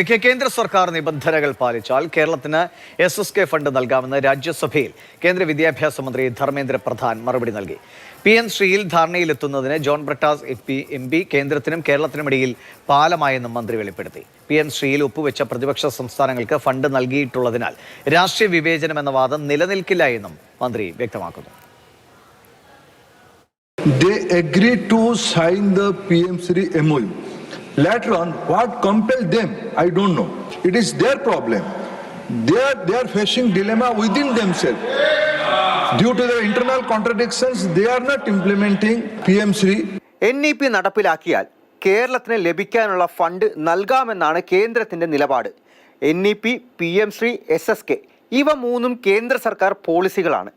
കേന്ദ്ര സർക്കാർ നിബന്ധനകൾ പാലിച്ചാൽ കേരളത്തിന് SSK ഫണ്ട് നൽകാമെന്ന് രാജ്യസഭയിൽ കേന്ദ്ര വിദ്യാഭ്യാസ മന്ത്രി ധർമ്മേന്ദ്ര പ്രധാൻ മറുപടി നൽകി. PM ശ്രീയിൽ ധാരണയിലെത്തുന്നതിന് ജോൺ ബ്രിട്ടാസ് MP കേന്ദ്രത്തിനും കേരളത്തിനുമിടയിൽ പാലമായെന്നും മന്ത്രി വെളിപ്പെടുത്തി. PM ശ്രീയിൽ ഒപ്പുവെച്ച പ്രതിപക്ഷ സംസ്ഥാനങ്ങൾക്ക് ഫണ്ട് നൽകിയിട്ടുള്ളതിനാൽ രാഷ്ട്രീയ വിവേചനം എന്ന വാദം നിലനിൽക്കില്ല എന്നും മന്ത്രി വ്യക്തമാക്കുന്നു. They agreed to sign the PM Shri MOU. Later on, what compelled them, I don't know. It is their problem. They are facing dilemma within themselves. Due to their internal contradictions, they are not implementing PM Shri. NEP നടപ്പിലാക്കിയാൽ കേരളത്തിന് ലഭിക്കാനുള്ള fund നൽകാമെന്നാണ് കേന്ദ്രത്തിന്റെ നിലപാട്. NEP, PM Shri, SSK ഇവ മൂന്നും കേന്ദ്ര സർക്കാർ പോളിസികളാണ്.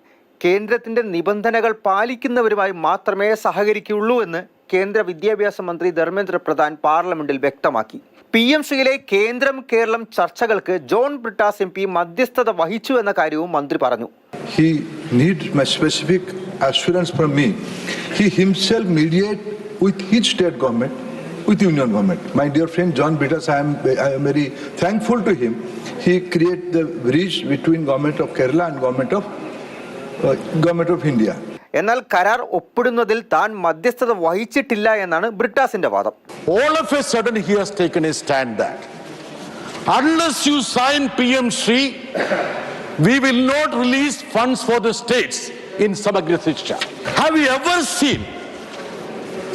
കേന്ദ്രത്തിന്റെ നിബന്ധനകൾ പാലിക്കുന്നവരുമായി മാത്രമേ സഹകരിക്കുള്ളൂ എന്ന് കേന്ദ്ര വിദ്യാഭ്യാസ മന്ത്രി ധർമ്മേന്ദ്ര പ്രധാൻ പാർലമെന്റിൽ വ്യക്തമാക്കി. PM ശ്രീയിലെ കേന്ദ്രം കേരളം ചർച്ചകൾക്ക് ജോൺ ബ്രിട്ടാസ് MP മധ്യസ്ഥത വഹിച്ചു എന്ന കാര്യവും മന്ത്രി പറഞ്ഞു. He needs my specific assurance from me. He himself mediate with his state government, with union government. My dear friend John Brittas, I am very thankful to him. He create the bridge between government of Kerala and government of India. എന്നാൽ കരാർ ഒപ്പിടുന്നതിൽ താൻ മധ്യസ്ഥത വഹിച്ചിട്ടില്ല എന്നാണ് ബ്രിട്ടാസിന്റെ വാദം. All of a sudden he has taken a stand that unless you sign PM Shri, we will not release funds for the states in Samagra Shiksha. Have you ever seen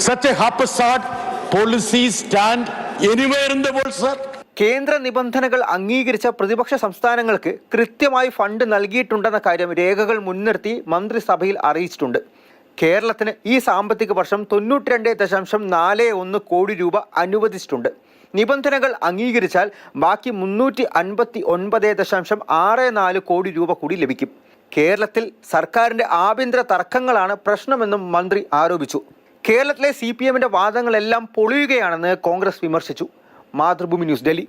such a haphazard policy stand anywhere in the world, sir? കേന്ദ്ര നിബന്ധനകൾ അംഗീകരിച്ച പ്രതിപക്ഷ സംസ്ഥാനങ്ങൾക്ക് കൃത്യമായി fund നൽകിയിട്ടുണ്ടെന്ന കാര്യം രേഖകൾ മുൻനിർത്തി മന്ത്രിസഭയിൽ അറിയിച്ചിട്ടുണ്ട്. കേരളത്തിന് ഈ സാമ്പത്തിക വർഷം 92.41 കോടി രൂപ അനുവദിച്ചിട്ടുണ്ട്. നിബന്ധനകൾ അംഗീകരിച്ചാൽ ബാക്കി 359.64 കോടി രൂപ കൂടി ലഭിക്കും. കേരളത്തിൽ സർക്കാരിന്റെ ആഭ്യന്തര തർക്കങ്ങളാണ് പ്രശ്നമെന്നും മന്ത്രി ആരോപിച്ചു. കേരളത്തിലെ CPMന്റെ വാദങ്ങളെല്ലാം പൊളിയുകയാണെന്ന് കോൺഗ്രസ് വിമർശിച്ചു. മാതൃഭൂമി ന്യൂസ്, ഡൽഹി.